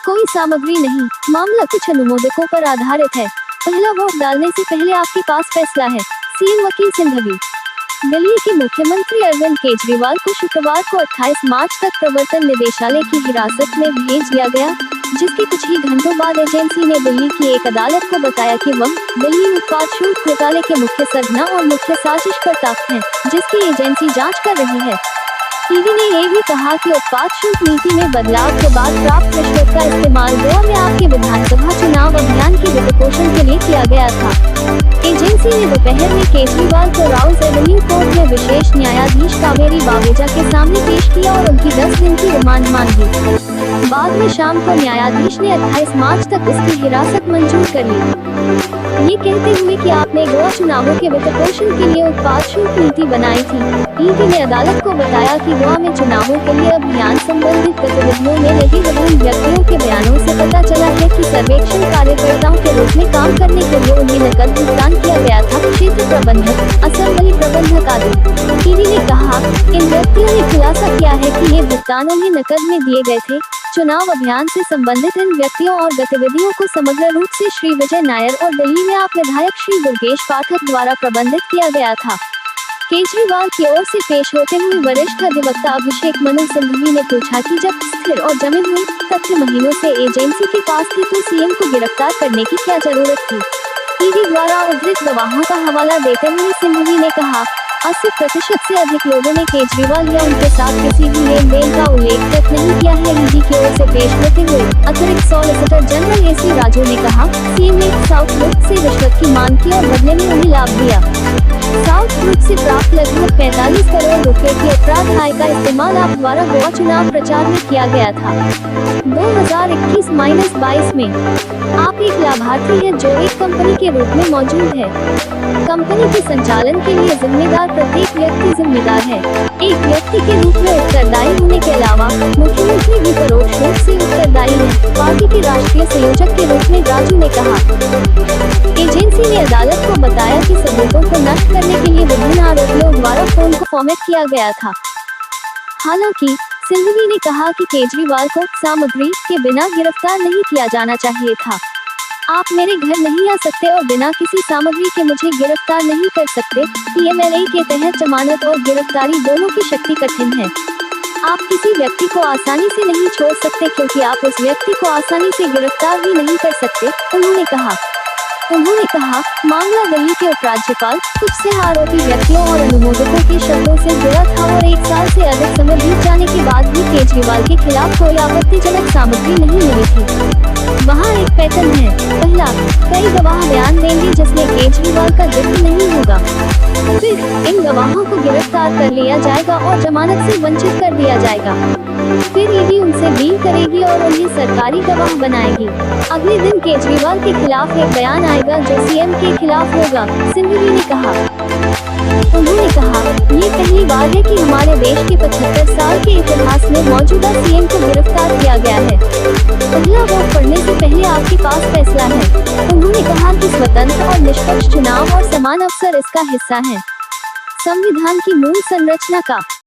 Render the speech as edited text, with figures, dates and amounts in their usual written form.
कोई सामग्री नहीं, मामला कुछ अनुमोदकों पर आधारित है। पहला वोट डालने से पहले आपके पास फैसला है। सीएम वकील सिंघवी। दिल्ली के मुख्यमंत्री अरविंद केजरीवाल को शुक्रवार को 28 मार्च तक प्रवर्तन निदेशालय की हिरासत में भेज दिया गया, जिसके कुछ ही घंटों बाद एजेंसी ने दिल्ली की एक अदालत को बताया कि वह दिल्ली उत्पाद शुल्क घोटाले के मुख्य सरगना और मुख्य साजिशकर्ता हैं, जिसकी एजेंसी जांच कर रही है। ईडी ने ये भी कहा कि उत्पाद शुल्क नीति में बदलाव के बाद प्राप्त रिश्वत का इस्तेमाल गोवा में आपके विधानसभा चुनाव अभियान के वित्तपोषण के लिए किया गया था। एजेंसी ने दोपहर में केजरीवाल को राउज एवेन्यू कोर्ट में विशेष न्यायाधीश कावेरी बावेजा के सामने पेश किया और उनकी 10 दिन की रिमांड मांगी। बाद में शाम को न्यायाधीश ने 28 मार्च तक उसकी हिरासत मंजूर कर ली, ये कहते हुए कि आपने गोवा चुनावों के वित्तपोषण के लिए उत्पाद शुल्क नीति बनाई थी। ईडी ने अदालत को बताया कि गोवा में चुनावों के लिए अभियान संबंधित गतिविधियों में लगे विभिन्न व्यक्तियों के बयानों से पता चला है कि सर्वेक्षण कार्यकर्ताओं के रूप में काम करने के लिए उन्हें नकद भुगतान किया गया था। क्षेत्र प्रबंधक, असेंबली प्रबंधक आदि। ईडी ने कहा, इन व्यक्तियों ने खुलासा किया है कि ये भुगतान उन्हें नकद में दिए गए थे। चुनाव अभियान से संबंधित इन व्यक्तियों और गतिविधियों को समग्र रूप से श्री विजय नायर और दिल्ली में आप विधायक श्री दुर्गेश पाठक द्वारा प्रबंधित किया गया था। केजरीवाल की ओर से पेश होते हुए वरिष्ठ अधिवक्ता अभिषेक मनु सिंघवी ने पूछा कि जब स्थिर और जमे हुए तथ्य महीनों से एजेंसी के पास थे तो सीएम को गिरफ्तार करने की क्या जरूरत थी। ईडी द्वारा उद्धृत गवाहों का हवाला देते हुए सिंघवी ने कहा, 80% से अधिक लोगों ने केजरीवाल या उनके साथ किसी भी लेन देन का उल्लेख तक नहीं किया है। ईडी की ओर से पेश होते हुए अतिरिक्त सॉलिसिटर जनरल एसी राजू ने कहा, सीएम ने साउथ ग्रुप से रिश्वत की मांग की और बदले में उन्हें लाभ दिया। साउथ ग्रुप से प्राप्त लगभग 45 करोड़ रुपए की अपराध आय का इस्तेमाल आप द्वारा गोवा चुनाव प्रचार में किया गया था। 2021-22 में आप एक लाभार्थी हैं जो एक कंपनी के रूप में मौजूद है। कंपनी के संचालन के लिए जिम्मेदार प्रत्येक व्यक्ति जिम्मेदार है। एक व्यक्ति के रूप में उत्तरदायी होने के अलावा मुख्यमंत्री भी परोक्ष रूप से उत्तरदायी है, पार्टी के राष्ट्रीय संयोजक के रूप में राजू ने कहा। एजेंसी ने अदालत को बताया कि सबूतों को नष्ट करने के लिए विभिन्न आरोपियों द्वारा फोन को फॉर्मेट किया गया था। हालांकि सिंघवी ने कहा कि केजरीवाल को सामग्री के बिना गिरफ्तार नहीं किया जाना चाहिए था। आप मेरे घर नहीं आ सकते और बिना किसी सामग्री के मुझे गिरफ्तार नहीं कर सकते। पीएमएलए के तहत जमानत और गिरफ्तारी दोनों की शक्ति कठिन है। आप किसी व्यक्ति को आसानी से नहीं छोड़ सकते क्योंकि आप उस व्यक्ति को आसानी से गिरफ्तार भी नहीं कर सकते, उन्होंने कहा। मामला दिल्ली के उपराज्यपाल, कुछ से आरोपी व्यक्तियों और अनुमोदकों के शब्दों से जुड़ा था और 1 साल से अधिक समय बीत जाने के बाद भी केजरीवाल के खिलाफ कोई आपत्तिजनक सामग्री नहीं मिली थी। वहाँ एक पैटर्न है। पहला, कई गवाह बयान देंगे जिसमें केजरीवाल का जिक्र नहीं होगा। फिर इन गवाहों को गिरफ्तार कर लिया जाएगा और जमानत से वंचित कर दिया जाएगा। फिर ईडी उनसे डील करेगी और उन्हें सरकारी गवाह बनाएगी। अगले दिन केजरीवाल के खिलाफ एक बयान आएगा जो सीएम के खिलाफ होगा, सिंघवी ने कहा। उन्होंने कहा, ये पहली बार है कि हमारे देश के 75 साल के इतिहास में मौजूदा सीएम को गिरफ्तार किया गया है। पहला वोट पड़ने से पहले आपके पास फैसला है। उन्होंने कहा कि स्वतंत्र और निष्पक्ष चुनाव और समान अवसर इसका हिस्सा हैं। संविधान की मूल संरचना का